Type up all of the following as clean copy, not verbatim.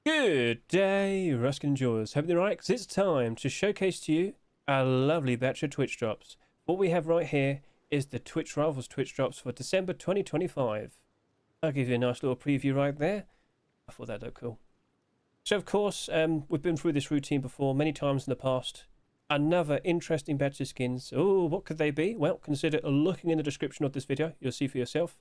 Good day, Ruskin enjoyers. Hope you're right, because it's time to showcase to you a lovely batch of Twitch drops. What we have right here is the Twitch Rivals Twitch drops for December 2025. I'll give you a nice little preview right there. I thought that looked cool. So, of course, we've been through this routine before many times in the past. Another interesting batch of skins. Oh, what could they be? Well, consider looking in the description of this video. You'll see for yourself.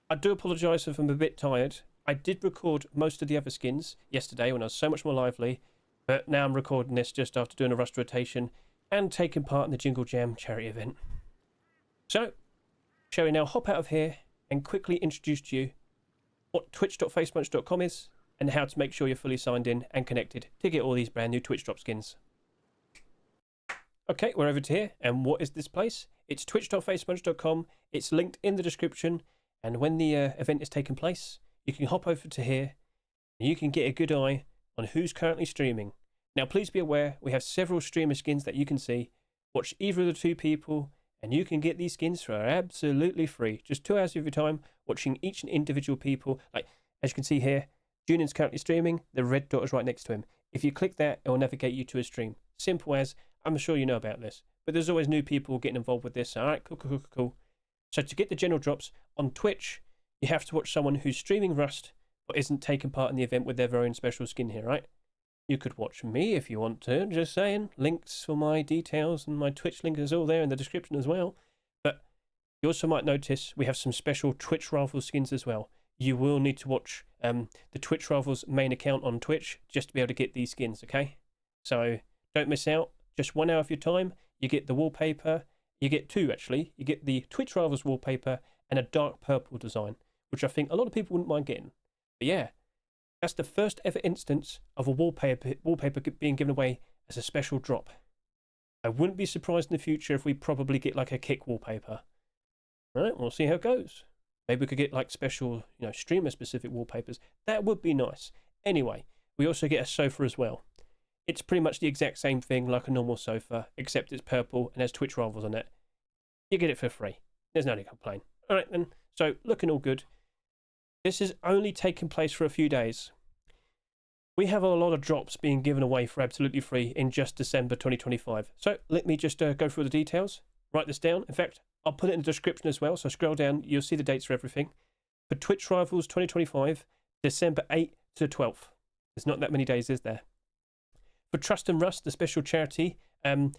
I do apologise if I'm a bit tired. I did record most of the other skins yesterday when I was so much more lively, but now I'm recording this just after doing a rust rotation and taking part in the Jingle Jam charity event. So, shall we now hop out of here and quickly introduce to you what twitch.facepunch.com is and how to make sure you're fully signed in and connected to get all these brand new Twitch drop skins. Okay, we're over to here, and what is this place? It's twitch.facepunch.com. It's linked in the description, and when the event is taking place, you can hop over to here and you can get a good eye on who's currently streaming. Now, please be aware, we have several streamer skins that you can see. Watch either of the two people and you can get these skins for absolutely free. Just 2 hours of your time watching each individual people. Like, as you can see here, Junin's currently streaming. The red dot is right next to him. If you click that, it will navigate you to a stream. Simple as, I'm sure you know about this. But there's always new people getting involved with this. All right, cool. So to get the general drops on Twitch, you have to watch someone who's streaming Rust but isn't taking part in the event with their very own special skin here, right? You could watch me if you want to, just saying. Links for my details and my Twitch link is all there in the description as well. But you also might notice we have some special Twitch Rivals skins as well. You will need to watch the Twitch Rivals main account on Twitch just to be able to get these skins, okay? So don't miss out. Just 1 hour of your time, you get the wallpaper. You get two, actually. You get the Twitch Rivals wallpaper and a dark purple design, which I think a lot of people wouldn't mind getting. But yeah, that's the first ever instance of a wallpaper being given away as a special drop. I wouldn't be surprised in the future if we probably get like a kick wallpaper. Alright, we'll see how it goes. Maybe we could get like special, streamer specific wallpapers. That would be nice. Anyway, we also get a sofa as well. It's pretty much the exact same thing like a normal sofa, except it's purple and has Twitch Rivals on it. You get it for free. There's no need to complain. Alright then, so looking all good. This is only taking place for a few days. We have a lot of drops being given away for absolutely free in just December 2025. So let me just go through the details. Write this down. In fact, I'll put it in the description as well. So scroll down, you'll see the dates for everything. For Twitch Rivals 2025, December 8th to the 12th. There's not that many days, is there? For Trust and Rust, the special charity, that'll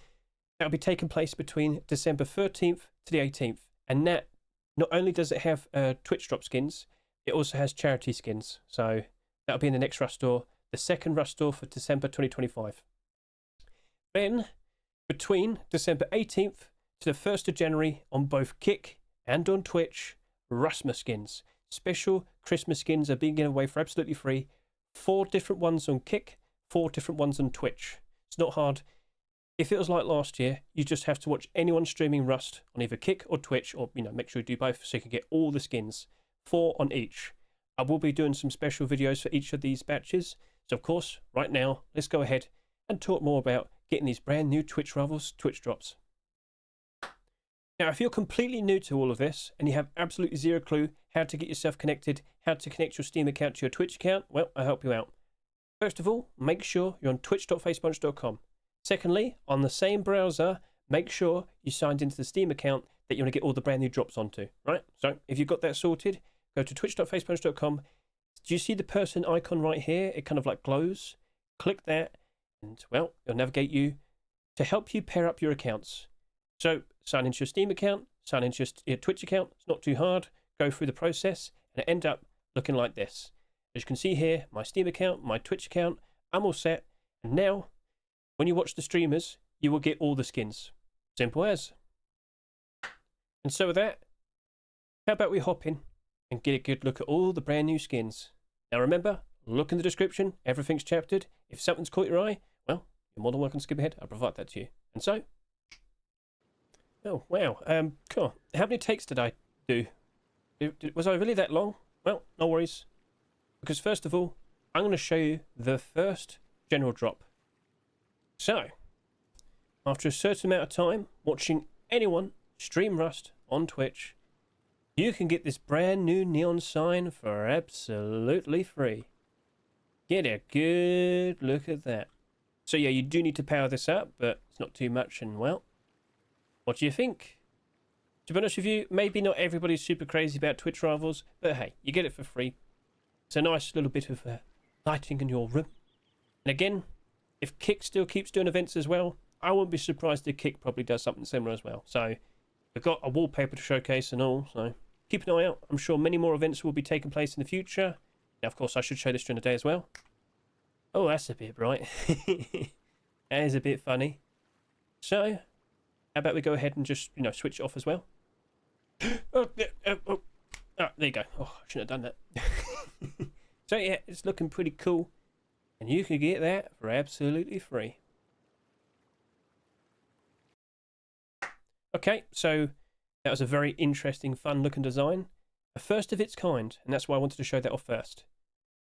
be taking place between December 13th to the 18th. And that, not only does it have Twitch drop skins, it also has charity skins. So that'll be in the next Rust store, the second Rust store for December 2025. Then, between December 18th to the 1st of January on both Kick and on Twitch, Rustmas skins. Special Christmas skins are being given away for absolutely free. 4 different ones on Kick, 4 different ones on Twitch. It's not hard. If it was like last year, you just have to watch anyone streaming Rust on either Kick or Twitch, or make sure you do both so you can get all the skins. 4 on each. I will be doing some special videos for each of these batches. So of course, right now, let's go ahead and talk more about getting these brand new Twitch Rivals Twitch drops. Now, if you're completely new to all of this and you have absolutely zero clue how to get yourself connected, how to connect your Steam account to your Twitch account, well, I'll help you out. First of all, make sure you're on twitch.facepunch.com. Secondly, on the same browser, make sure you signed into the Steam account that you want to get all the brand new drops onto, right? So if you've got that sorted, go to twitch.facepunch.com. Do you see the person icon right here? It kind of like glows. Click that and, well, it'll navigate you to help you pair up your accounts. So sign into your Steam account, sign into your Twitch account. It's not too hard. Go through the process and it end up looking like this. As you can see here, my Steam account, my Twitch account, I'm all set. And now, when you watch the streamers, you will get all the skins. Simple as. And so with that, how about we hop in and get a good look at all the brand new skins. Now remember, look in the description, everything's chaptered. If something's caught your eye, well, you're more than welcome to skip ahead. I'll provide that to you. And so, oh wow, cool. How many takes did I do? Was I really that long? Well, no worries. Because first of all, I'm going to show you the first general drop. So, after a certain amount of time watching anyone stream Rust on Twitch, you can get this brand new neon sign for absolutely free. Get a good look at that. So yeah, you do need to power this up, but it's not too much. And well, what do you think? To be honest with you, maybe not everybody's super crazy about Twitch rivals, but hey, you get it for free. It's a nice little bit of lighting in your room. And again, if Kick still keeps doing events as well, I wouldn't be surprised if Kick probably does something similar as well. So we've got a wallpaper to showcase and all, so keep an eye out. I'm sure many more events will be taking place in the future. Now, of course, I should show this during the day as well. Oh, that's a bit bright. That is a bit funny. So, how about we go ahead and just, switch it off as well? Oh, there you go. Oh, I shouldn't have done that. So, yeah, it's looking pretty cool. And you can get that for absolutely free. Okay, so that was a very interesting, fun-looking design. A first of its kind, and that's why I wanted to show that off first.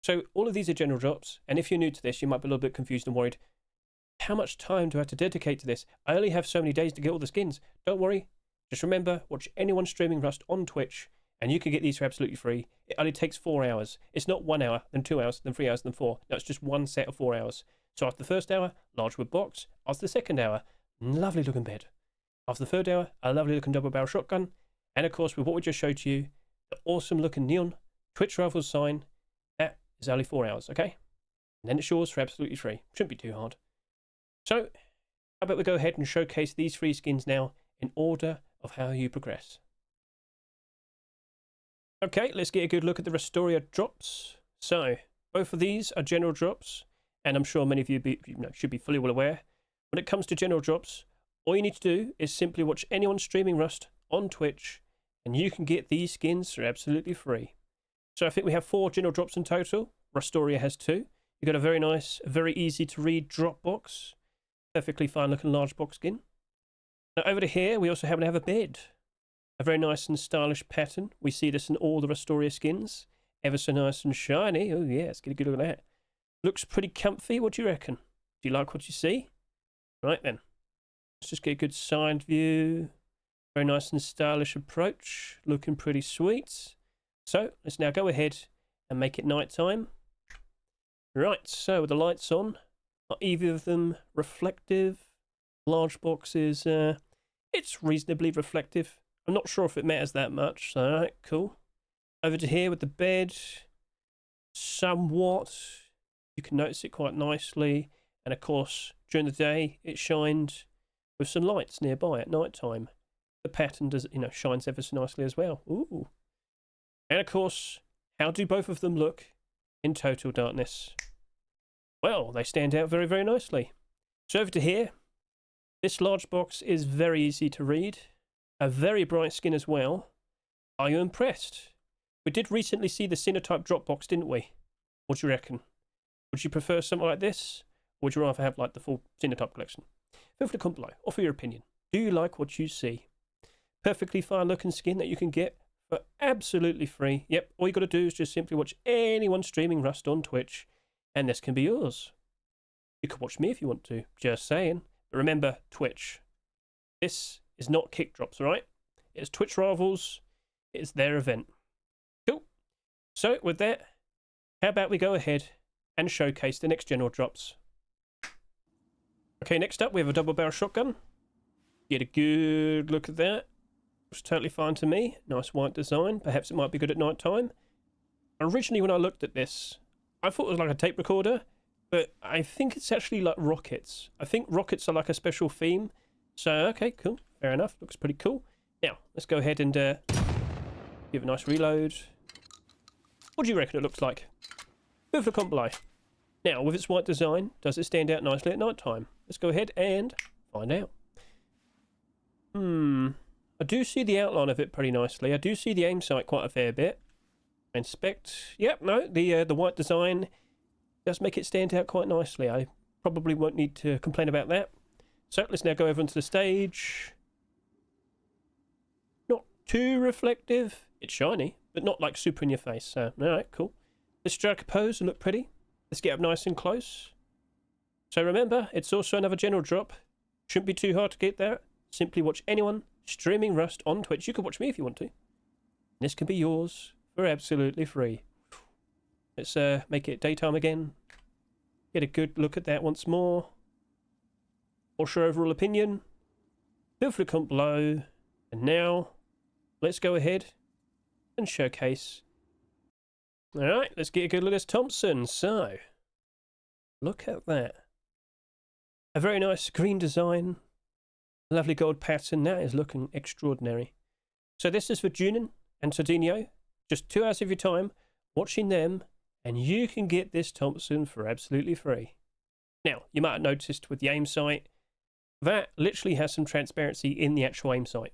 So all of these are general drops, and if you're new to this, you might be a little bit confused and worried. How much time do I have to dedicate to this? I only have so many days to get all the skins. Don't worry. Just remember, watch anyone streaming Rust on Twitch, and you can get these for absolutely free. It only takes 4 hours. It's not 1 hour, then 2 hours, then 3 hours, then 4. No, it's just one set of 4 hours. So after the first hour, large wood box. After the second hour, lovely looking bed. After the third hour, a lovely looking double barrel shotgun. And of course, with what we just showed to you, the awesome looking neon Twitch rivals sign, that is only 4 hours, okay? And then it's yours for absolutely free. Shouldn't be too hard. So, how about we go ahead and showcase these free skins now in order of how you progress. Okay, let's get a good look at the Restoria drops. So, both of these are general drops, and I'm sure many of you should be fully well aware. When it comes to general drops, all you need to do is simply watch anyone streaming Rust on Twitch, and you can get these skins for absolutely free. So I think we have 4 general drops in total. Restoria has 2. You've got a very nice, very easy to read drop box. Perfectly fine looking large box skin. Now over to here, we also happen to have a bed. A very nice and stylish pattern. We see this in all the Restoria skins. Ever so nice and shiny. Oh yeah, let's get a good look at that. Looks pretty comfy. What do you reckon? Do you like what you see? Right then. Let's just get a good side view. Very nice and stylish approach. Looking pretty sweet. So let's now go ahead and make it night time. Right, so with the lights on, are either of them reflective? Large boxes, it's reasonably reflective. I'm not sure if it matters that much, so alright, cool. Over to here with the bed, somewhat. You can notice it quite nicely. And of course, during the day, it shined with some lights nearby at night time. The pattern does, shines ever so nicely as well. Ooh. And of course, how do both of them look in total darkness? Well, they stand out very, very nicely. So over to here, this large box is very easy to read. A very bright skin as well. Are you impressed? We did recently see the Cynotype drop box, didn't we? What do you reckon? Would you prefer something like this? Or would you rather have like the full Cynotype collection? Feel free to comment below. Offer your opinion. Do you like what you see? Perfectly fine looking skin that you can get for absolutely free. Yep, all you got to do is just simply watch anyone streaming Rust on Twitch, and this can be yours. You can watch me if you want to, just saying. But remember, Twitch. This is not kick drops, right? It's Twitch rivals. It's their event. Cool. So with that, how about we go ahead and showcase the next general drops. Okay, next up we have a double barrel shotgun. Get a good look at that. Looks totally fine to me. Nice white design. Perhaps it might be good at night time. Originally when I looked at this, I thought it was like a tape recorder, but I think it's actually like rockets. I think rockets are like a special theme. So, okay, cool. Fair enough. Looks pretty cool. Now, let's go ahead and give a nice reload. What do you reckon it looks like? Feel free to comment below. Now, with its white design, does it stand out nicely at night time? Let's go ahead and find out. I do see the outline of it pretty nicely. I do see the aim sight quite a fair bit. Inspect. Yep, no, the white design does make it stand out quite nicely. I probably won't need to complain about that. So let's now go over onto the stage. Not too reflective. It's shiny, but not like super in your face. So, alright, cool. Let's strike a pose and look pretty. Let's get up nice and close. So remember, it's also another general drop. Shouldn't be too hard to get that. Simply watch anyone streaming Rust on Twitch. You can watch me if you want to. This can be yours for absolutely free. Let's make it daytime again. get a good look at that once more. What's your overall opinion? Feel free to comment below. And now, let's go ahead and showcase. Alright, let's get a good look at this Thompson. So, look at that. A very nice green design. Lovely gold pattern. That is looking extraordinary. So this is for Junin and Toddynho. Just 2 hours of your time watching them, and you can get this Thompson for absolutely free. Now, you might have noticed with the aim sight, that literally has some transparency in the actual aim sight.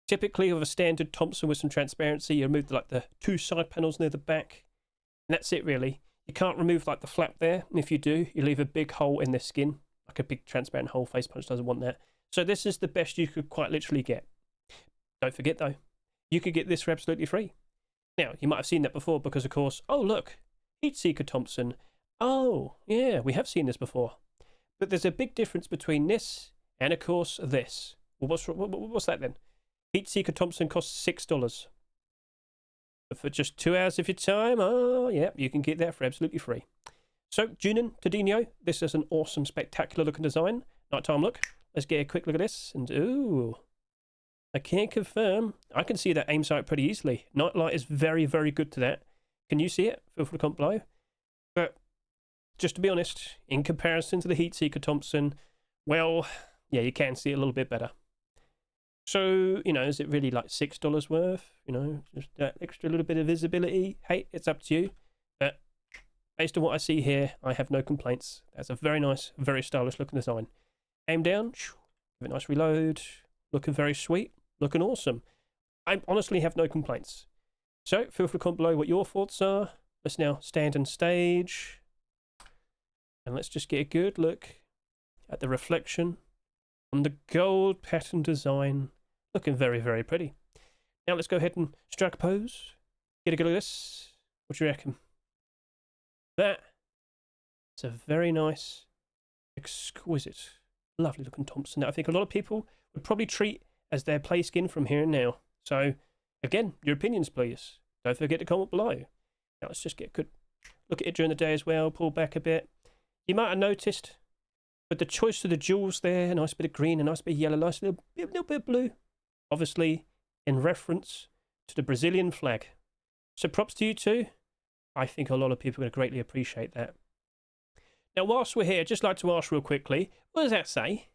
Typically, with a standard Thompson with some transparency, you remove like the 2 side panels near the back, and that's it really. You can't remove like the flap there, and if you do, you leave a big hole in the skin, like a big transparent hole. Facepunch doesn't want that. So this is the best you could quite literally get. Don't forget though, you could get this for absolutely free. Now, you might have seen that before because of course, oh look, Heatseeker Thompson. Oh, yeah, we have seen this before. But there's a big difference between this and of course this. Well, what's that then? Heatseeker Thompson costs $6. But for just 2 hours of your time, oh yeah, you can get that for absolutely free. So, Junin, Toddynho, this is an awesome, spectacular looking design. Nighttime look. Let's get a quick look at this. And ooh, I can confirm, I can see that aim sight pretty easily. Nightlight is very, very good to that. Can you see it? Feel free to comment below. But just to be honest, in comparison to the Heatseeker Thompson, well, yeah, you can see it a little bit better. So, you know, is it really like $6 worth? You know, just that extra little bit of visibility? Hey, it's up to you. But based on what I see here, I have no complaints. That's a very nice, very stylish looking design. Aim down, give it a nice reload. Looking very sweet, looking awesome. I honestly have no complaints. So, feel free to comment below what your thoughts are. Let's now stand on stage. And let's just get a good look at the reflection on the gold pattern design. Looking very, very pretty. Now let's go ahead and strike a pose. Get a good look at this. What do you reckon? That is a very nice, exquisite, lovely looking Thompson that I think a lot of people would probably treat as their play skin from here and now. So, again, your opinions, please. Don't forget to comment below. Now let's just get a good look at it during the day as well. Pull back a bit. You might have noticed with the choice of the jewels there, a nice bit of green, a nice bit of yellow, nice little bit of blue. Obviously, in reference to the Brazilian flag. So props to you too. I think a lot of people are going to greatly appreciate that. Now, whilst we're here, I'd just like to ask real quickly, what does that say?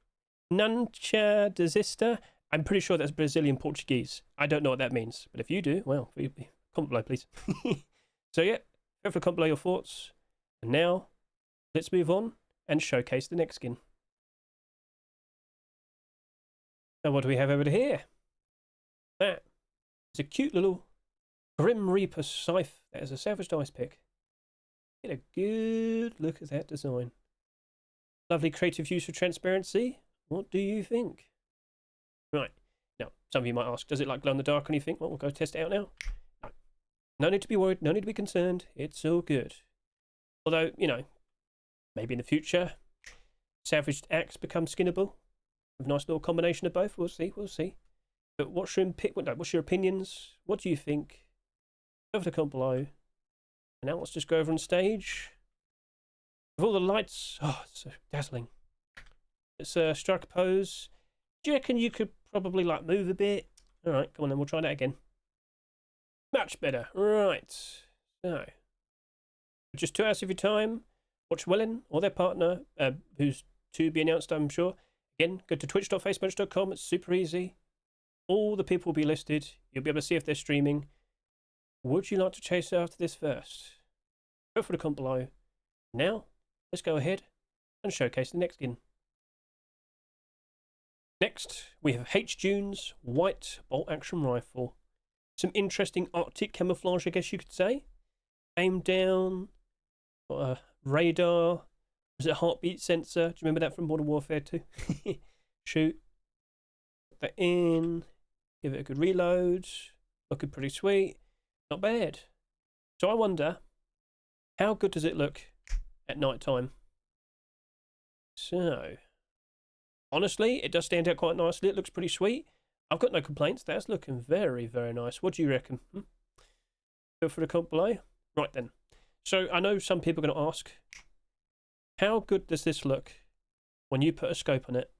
Nunca desista? I'm pretty sure that's Brazilian Portuguese. I don't know what that means, but if you do, well, comment below, please. So yeah, feel free to comment below your thoughts. And now, let's move on and showcase the next skin. Now, what do we have over here? That is a cute little Grim Reaper scythe. That is a Salvaged Icepick. Get a good look at that design. Lovely creative use of transparency. What do you think? Right. Now, some of you might ask, does it like glow in the dark or anything? Well, we'll go test it out now. No. No need to be worried. No need to be concerned. It's all good. Although, you know, maybe in the future, Salvaged Axe becomes skinnable. A nice little combination of both. We'll see. We'll see. But what's your opinions? What do you think? Over the comment below. And now let's just go over on stage. With all the lights. Oh, it's so dazzling. It's a strike pose. Do you reckon you could probably like move a bit? Alright, come on then, we'll try that again. Much better. Right. So, just 2 hours of your time. Watch Welyn or their partner, who's to be announced, I'm sure. Again, go to twitch.facepunch.com. It's super easy. All the people will be listed. You'll be able to see if they're streaming. Would you like to chase after this first? Go for the comment below. Now, let's go ahead and showcase the next skin. Next, we have hJune's white bolt action rifle. Some interesting Arctic camouflage, I guess you could say. Aim down. Got a radar. Was it a heartbeat sensor? Do you remember that from Modern Warfare 2? Shoot. Put that in. Give it a good reload. Looking pretty sweet. Not bad. So I wonder, how good does it look at night time? So, honestly, it does stand out quite nicely. It looks pretty sweet. I've got no complaints. That's looking very, very nice. What do you reckon? Feel free to comment below. Right then. So I know some people are going to ask, How good does this look when you put a scope on it?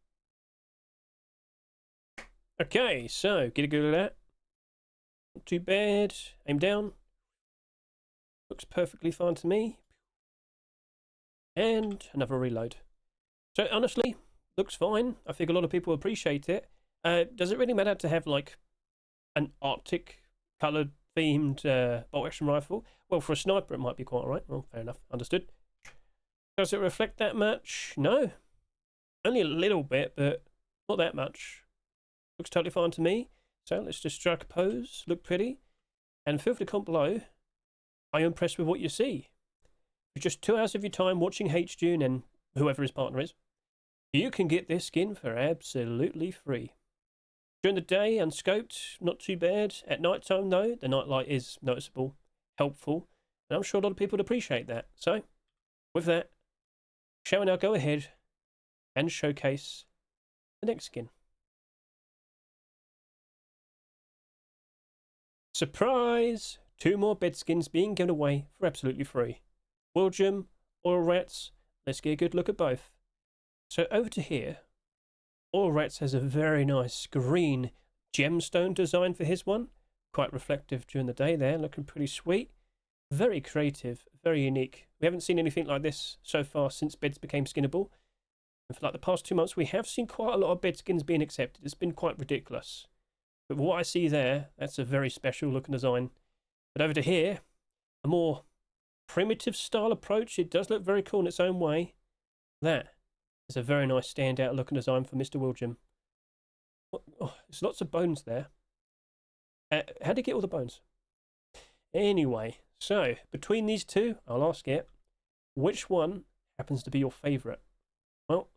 Okay, so get a good look at that. Not too bad. Aim down. Looks perfectly fine to me. And another reload. So honestly, looks fine. I think a lot of people appreciate it. Does it really matter to have like an Arctic coloured themed bolt action rifle? Well, for a sniper it might be quite alright. Well, fair enough. Understood. Does it reflect that much? No. Only a little bit, but not that much. Looks totally fine to me. So let's just strike a pose. Look pretty. And feel free to comment below. Are you impressed with what you see? For just 2 hours of your time watching hJune and whoever his partner is, you can get this skin for absolutely free. During the day, unscoped, not too bad. At night time, though, the nightlight is noticeable, helpful, and I'm sure a lot of people would appreciate that. So, with that, shall we now go ahead and showcase the next skin? Surprise! 2 more bed skins being given away for absolutely free. Willjum, Oilrats, let's get a good look at both. So over to here, Oilrats has a very nice green gemstone design for his one. Quite reflective during the day there, looking pretty sweet. Very creative, very unique. We haven't seen anything like this so far since beds became skinnable. And for like the past 2 months, we have seen quite a lot of bed skins being accepted. It's been quite ridiculous. But what I see there, that's a very special looking design. But over to here, a more primitive style approach. It does look very cool in its own way. That is a very nice standout looking design for Mr. Willjum. Oh, there's lots of bones there. How did he get all the bones? Anyway, so between these two, I'll ask it, which one happens to be your favourite? Well,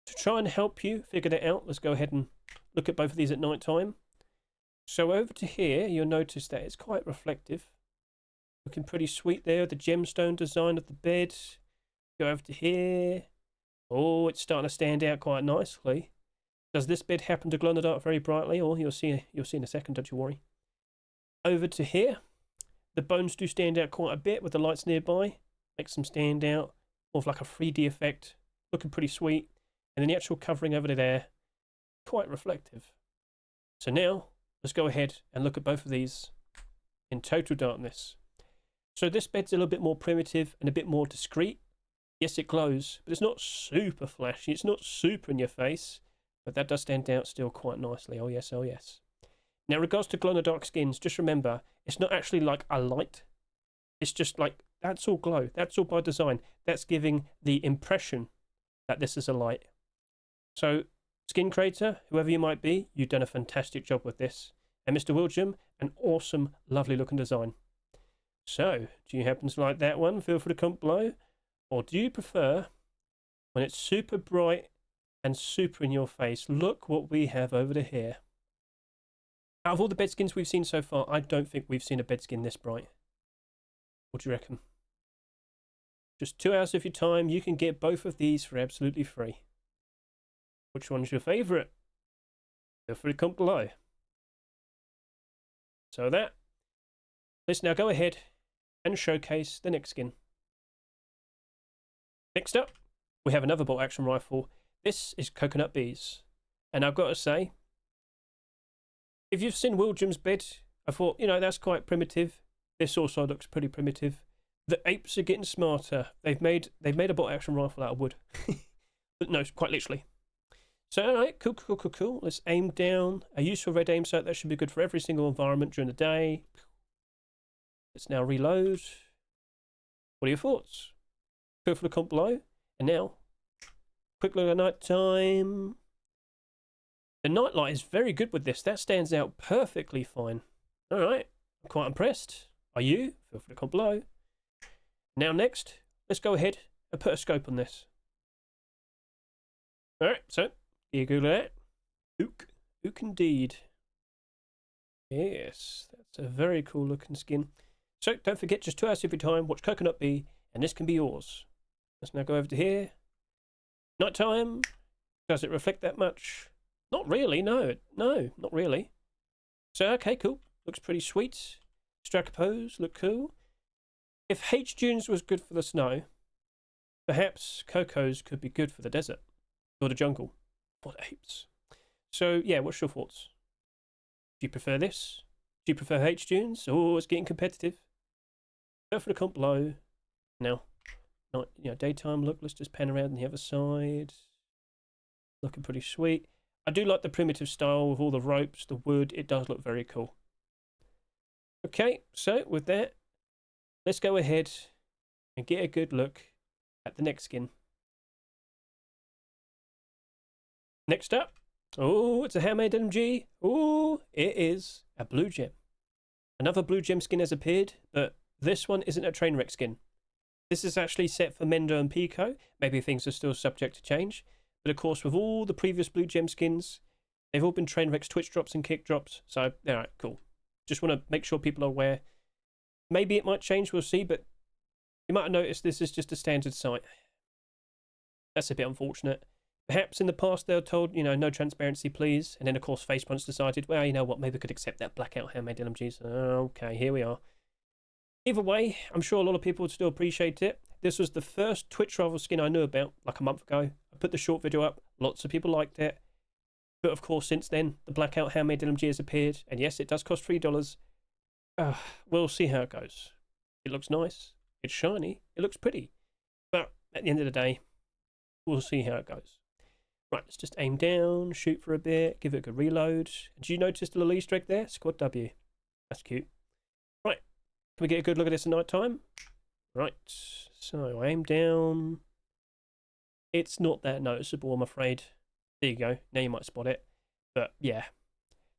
to try and help you figure that out, let's go ahead and look at both of these at night time. So over to here, you'll notice that it's quite reflective. Looking pretty sweet there, the gemstone design of the bed. Go over to here. Oh, it's starting to stand out quite nicely. Does this bed happen to glow in the dark very brightly? Or you'll see in a second, don't you worry. Over to here, the bones do stand out quite a bit with the lights nearby. Makes them stand out, more of like a 3D effect. Looking pretty sweet. And then the actual covering over there, quite reflective. So now, let's go ahead and look at both of these in total darkness. So this bed's a little bit more primitive and a bit more discreet. Yes, it glows, but it's not super flashy. It's not super in your face, but that does stand out still quite nicely. Oh yes, oh yes. Now, in regards to glow-in-the-dark skins, just remember, it's not actually like a light. It's just like, that's all glow. That's all by design. That's giving the impression that this is a light. So, skin creator, whoever you might be, you've done a fantastic job with this. And Mr. Willjum, an awesome, lovely looking design. So, do you happen to like that one? Feel free to comment below. Or do you prefer when it's super bright and super in your face? Look what we have over to here. Out of all the bed skins we've seen so far, I don't think we've seen a bed skin this bright. What do you reckon? Just 2 hours of your time, you can get both of these for absolutely free. Which one's your favourite? Feel free to comment below. So let's now go ahead and showcase the next skin. Next up, we have another bolt action rifle. This is CoconutB's. And I've got to say, if you've seen Willjum's bed, I thought, you know, that's quite primitive. This also looks pretty primitive. The apes are getting smarter. They've made a bolt action rifle out of wood. But no, quite literally. So, alright, cool. Let's aim down. A useful red aim sight, that should be good for every single environment during the day. Let's now reload. What are your thoughts? Feel free to comment below. And now, quick look at night time. The nightlight is very good with this. That stands out perfectly fine. Alright, I'm quite impressed. Are you? Feel free to comment below. Now next, let's go ahead and put a scope on this. Alright, so, here you go at that. Ook indeed. Yes, that's a very cool looking skin. So, don't forget, just 2 hours of your time, watch CoconutB, and this can be yours. Let's now go over to here. Nighttime. Does it reflect that much? Not really, no, not really. So, okay, cool. Looks pretty sweet. Strike a pose, look cool. If hJunes was good for the snow, Perhaps Coco's could be good for the desert or the jungle or the apes. So yeah, what's your thoughts? Do you prefer this? Do you prefer hJunes? Oh, it's getting competitive. Go for the comment below. Now, daytime look. Let's just pan around on the other side. Looking pretty sweet. I do like the primitive style with all the ropes, the wood. It does look very cool. Okay, so with that, let's go ahead and get a good look at the next skin. Next up, oh, it's a handmade LMG. Oh, it is a blue gem. Another blue gem skin has appeared, but this one isn't a train wreck skin. This is actually set for Mendo and Picco. Maybe things are still subject to change. But of course, with all the previous blue gem skins, they've all been train wrecks, twitch drops, and kick drops. So, alright, cool. Just want to make sure people are aware. Maybe it might change, we'll see, but you might have noticed this is just a standard site. That's a bit unfortunate. Perhaps in the past they were told, no transparency, please. And then, of course, Facepunch decided, well, you know what, maybe we could accept that blackout handmade LMGs. Okay, here we are. Either way, I'm sure a lot of people would still appreciate it. This was the first Twitch rival skin I knew about, like a month ago. I put the short video up. Lots of people liked it. But of course, since then, the blackout handmade LMG has appeared. And yes, it does cost $3. We'll see how it goes. It looks nice. It's shiny. It looks pretty. But at the end of the day, we'll see how it goes. Right, let's just aim down, shoot for a bit, give it a good reload. Did you notice the little Easter egg there? Squad W. That's cute. Right, can we get a good look at this at night time? Right, so aim down. It's not that noticeable, I'm afraid. There you go. Now you might spot it. But yeah,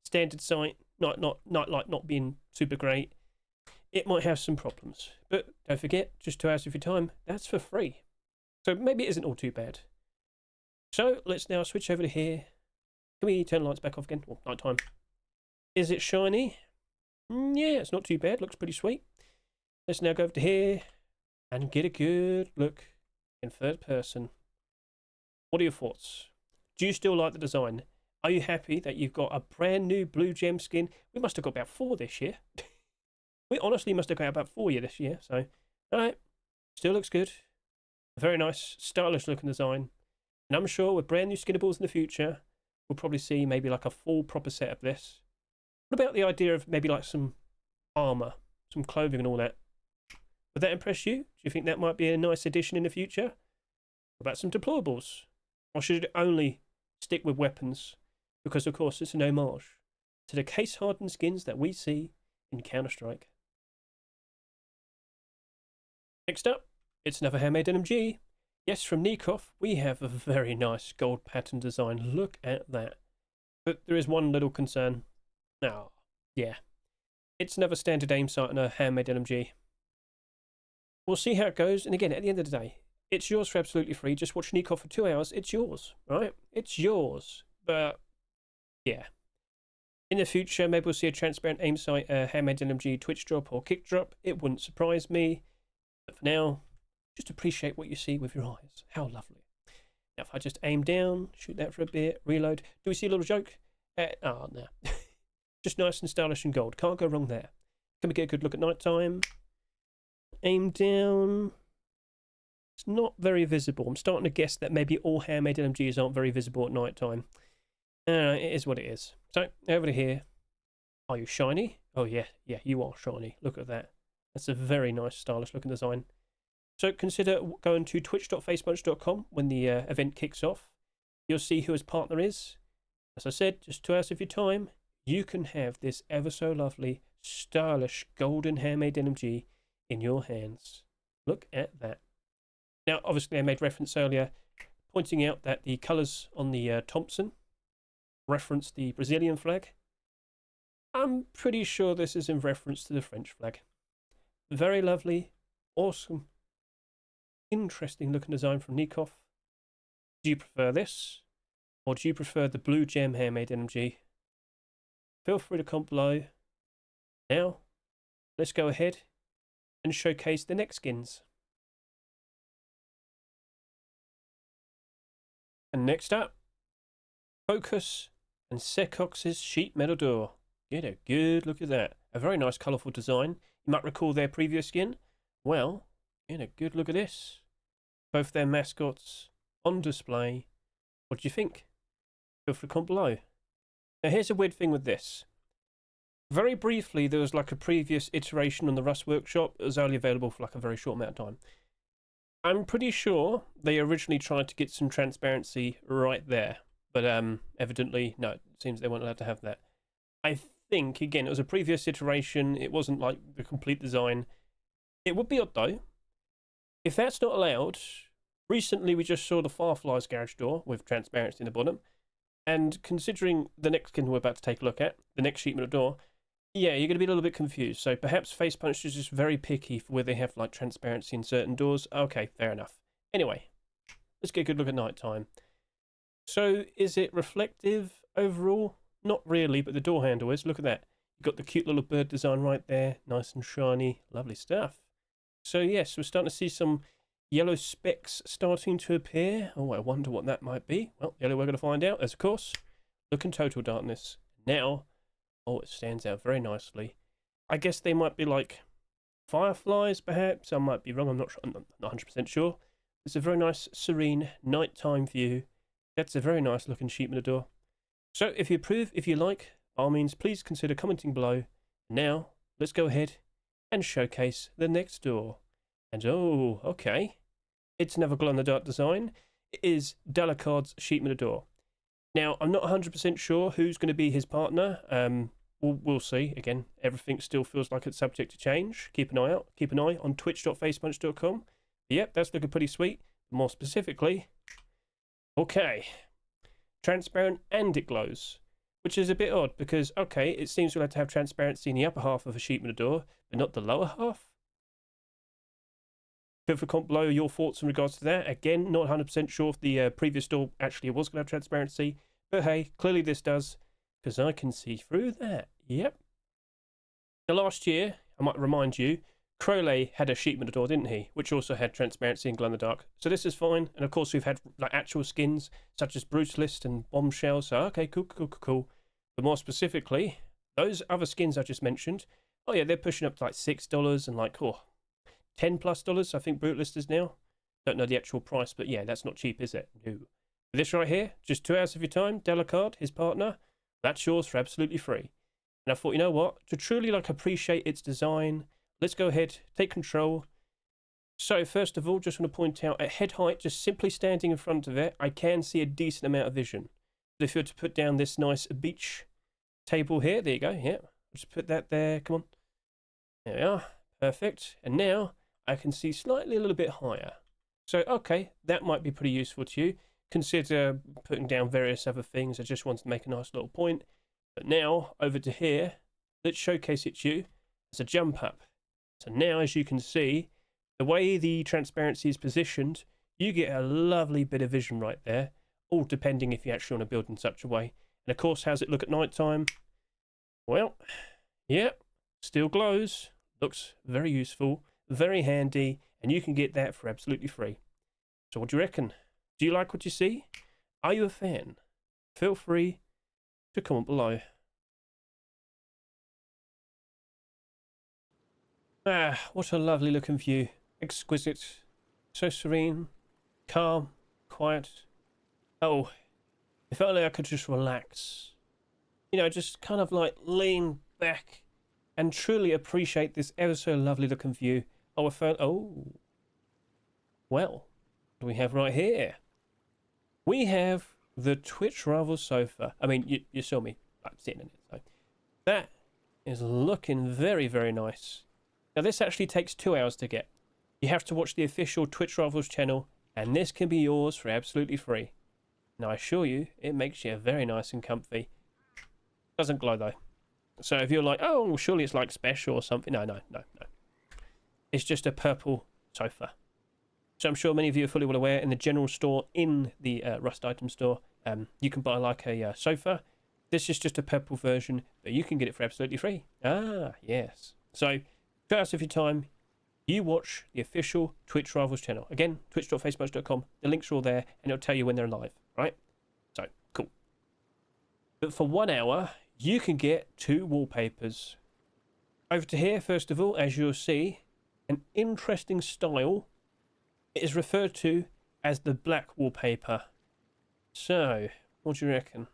standard sight, not being super great. It might have some problems. But don't forget, just 2 hours of your time, that's for free. So maybe it isn't all too bad. So let's now switch over to here. Can we turn the lights back off again? Well, night time. Is it shiny? Yeah, it's not too bad. Looks pretty sweet. Let's now go over to here and get a good look in third person. What are your thoughts? Do you still like the design? Are you happy that you've got a brand new blue gem skin? We must have got about 4 this year. We honestly must have got about 4 this year. So, alright. Still looks good. A very nice, stylish looking design. And I'm sure with brand new skinnables in the future, we'll probably see maybe like a full proper set of this. What about the idea of maybe like some armor, some clothing and all that? Would that impress you? Do you think that might be a nice addition in the future? What about some deplorables? Or should it only stick with weapons? Because of course it's an homage to the case-hardened skins that we see in Counter-Strike. Next up, it's another handmade LMG. Yes, from Nikof, we have a very nice gold pattern design. Look at that. But there is one little concern. Now, yeah. It's another standard aim sight and a handmade LMG. We'll see how it goes. And again, at the end of the day, it's yours for absolutely free. Just watch Nikof for 2 hours. It's yours, right? It's yours. But, yeah. In the future, maybe we'll see a transparent aim sight, handmade LMG twitch drop or kick drop. It wouldn't surprise me. But for now, just appreciate what you see with your eyes. How lovely. Now, if I just aim down, shoot that for a bit, reload. Do we see a little joke? Oh, no. Just nice and stylish and gold. Can't go wrong there. Can we get a good look at night time? Aim down. It's not very visible. I'm starting to guess that maybe all handmade LMGs aren't very visible at night time. It is what it is. So, over to here. Are you shiny? Oh, yeah. Yeah, you are shiny. Look at that. That's a very nice, stylish looking design. So consider going to twitch.facepunch.com when the event kicks off. You'll see who his partner is. As I said, just 2 hours of your time, you can have this ever so lovely, stylish, golden handmade LMG in your hands. Look at that. Now, obviously, I made reference earlier, pointing out that the colours on the Thompson reference the Brazilian flag. I'm pretty sure this is in reference to the French flag. Very lovely, awesome, interesting looking design from Nikof. Do you prefer this? Or do you prefer the blue gem handmade LMG? Feel free to comment below. Now, let's go ahead and showcase the next skins. And next up, Focus and Xexx's Sheet Metal Door. Get a good look at that. A very nice colourful design. You might recall their previous skin. Well, get a good look at this. Both their mascots on display. What do you think? Feel free to comment below. Now here's a weird thing with this. Very briefly, there was like a previous iteration on the Rust Workshop. It was only available for like a very short amount of time. I'm pretty sure they originally tried to get some transparency right there. But evidently, no, it seems they weren't allowed to have that. I think, again, it was a previous iteration. It wasn't like the complete design. It would be odd though. If that's not allowed, recently we just saw the Firefly's garage door with transparency in the bottom. And considering the next skin we're about to take a look at, the next sheet metal door, yeah, you're going to be a little bit confused. So perhaps Facepunch is just very picky for where they have like transparency in certain doors. Okay, fair enough. Anyway, let's get a good look at night time. So is it reflective overall? Not really, but the door handle is. Look at that. You've got the cute little bird design right there. Nice and shiny. Lovely stuff. So yes, we're starting to see some yellow specks starting to appear. Oh, I wonder what that might be. Well, the only way we're going to find out is, of course, look in total darkness. Now, oh, it stands out very nicely. I guess they might be like fireflies, perhaps. I might be wrong. I'm not sure. I'm not 100% sure. It's a very nice, serene, nighttime view. That's a very nice looking sheet metal door. So, if you approve, if you like, by all means, please consider commenting below. Now, let's go ahead and showcase the next door. And oh, okay. It's another glow-in-the-dark design. It is Dhalucard's sheet metal door. Now, I'm not 100% sure who's going to be his partner. We'll see. Again, everything still feels like it's subject to change. Keep an eye out. Keep an eye on twitch.facepunch.com. Yep, that's looking pretty sweet. More specifically, okay, transparent and it glows, which is a bit odd because, okay, it seems we'll have to have transparency in the upper half of a sheet metal door, but not the lower half. Feel free to comment below your thoughts in regards to that. Again, not 100% sure if the previous door actually was going to have transparency, but hey, clearly this does, because I can see through that. Yep. Now, last year, I might remind you, Crowley had a sheet metal door, didn't he? Which also had transparency and glow in the dark. So this is fine. And of course, we've had like actual skins such as Brutalist and Bombshell. So okay, cool. But more specifically, those other skins I just mentioned, oh yeah, they're pushing up to like $6 and like $10+. I think Brutalist is now. Don't know the actual price, but yeah, that's not cheap, is it? No. This right here, just 2 hours of your time, Dhalucard, his partner, that's yours for absolutely free. And I thought, you know what? To truly like appreciate its design, let's go ahead, take control. So first of all, just want to point out at head height, just simply standing in front of it, I can see a decent amount of vision. So if you were to put down this nice beach table here, there you go, yeah. Just put that there, come on. There we are, perfect. And now I can see slightly a little bit higher. So okay, that might be pretty useful to you. Consider putting down various other things. I just wanted to make a nice little point. But now, over to here, let's showcase it to you as a jump up. So now, as you can see, the way the transparency is positioned, you get a lovely bit of vision right there, all depending if you actually want to build in such a way. And of course, how's it look at night time? Well, yep, still glows, looks very useful, very handy, and you can get that for absolutely free. So what do you reckon? Do you like what you see? Are you a fan? Feel free to comment below. Ah, what a lovely looking view. Exquisite. So serene, calm, quiet. Oh, if only I could just relax. You know, just kind of like lean back and truly appreciate this ever so lovely looking view. Oh, oh. Well, what do we have right here? We have the Twitch Rival sofa. I mean, you saw me sitting in it. So that is looking very, very nice. Now, this actually takes 2 hours to get. You have to watch the official Twitch Rivals channel, and this can be yours for absolutely free. Now, I assure you, it makes you very nice and comfy. Doesn't glow, though. So if you're like, oh, well, surely it's like special or something. No. It's just a purple sofa. So I'm sure many of you are fully well aware, in the general store, in the Rust item store, you can buy like a sofa. This is just a purple version, but you can get it for absolutely free. Ah, yes. So, 2 hours of your time, you watch the official Twitch Rivals channel. Again, twitch.facepunch.com. The links are all there, and it'll tell you when they're live, right? So, cool. But for 1 hour, you can get 2 wallpapers. Over to here, first of all, as you'll see, an interesting style It is referred to as the black wallpaper. So, what do you reckon?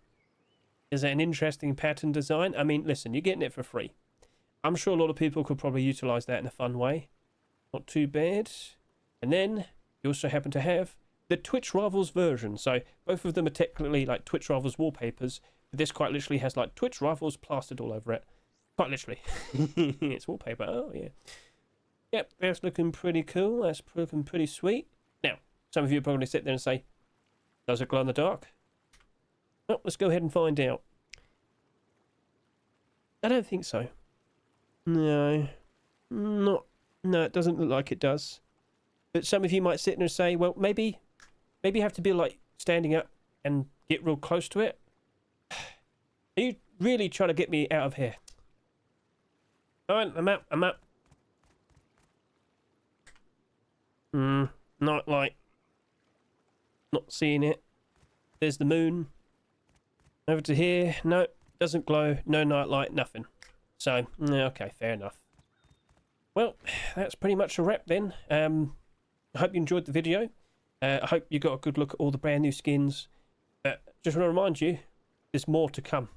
Is it an interesting pattern design? I mean, listen, you're getting it for free. I'm sure a lot of people could probably utilize that in a fun way. Not too bad. And then you also happen to have the Twitch Rivals version. So both of them are technically like Twitch Rivals wallpapers, but this quite literally has like Twitch Rivals plastered all over it. Quite literally. It's wallpaper. Oh, yeah. Yep, that's looking pretty cool. That's looking pretty sweet. Now, some of you probably sit there and say, does it glow in the dark? Well, let's go ahead and find out. I don't think so. No. No, it doesn't look like it does. But some of you might sit there and say, well, maybe you have to be like standing up and get real close to it. Are you really trying to get me out of here? Alright, I'm out. Night light. Not seeing it. There's the moon. Over to here. No, doesn't glow. No night light, nothing. So, okay, fair enough. Well, that's pretty much a wrap then. I hope you enjoyed the video. I hope you got a good look at all the brand new skins. Just want to remind you, there's more to come.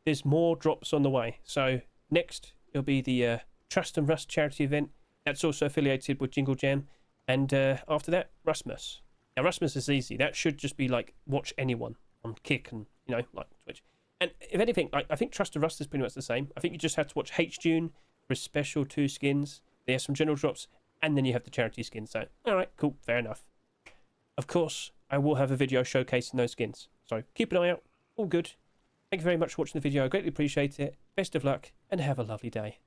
There's more drops on the way. So next, it'll be the Trust and Rust charity event. That's also affiliated with Jingle Jam. And after that, Rustmas. Now, Rustmas is easy. That should just be like watch anyone on Kick and, you know, like Twitch. And if anything, I think Trust and Rust is pretty much the same. I think you just have to watch hJune for special 2 skins. They have some general drops, and then you have the charity skins. So, alright, cool, fair enough. Of course, I will have a video showcasing those skins. So, keep an eye out. All good. Thank you very much for watching the video. I greatly appreciate it. Best of luck, and have a lovely day.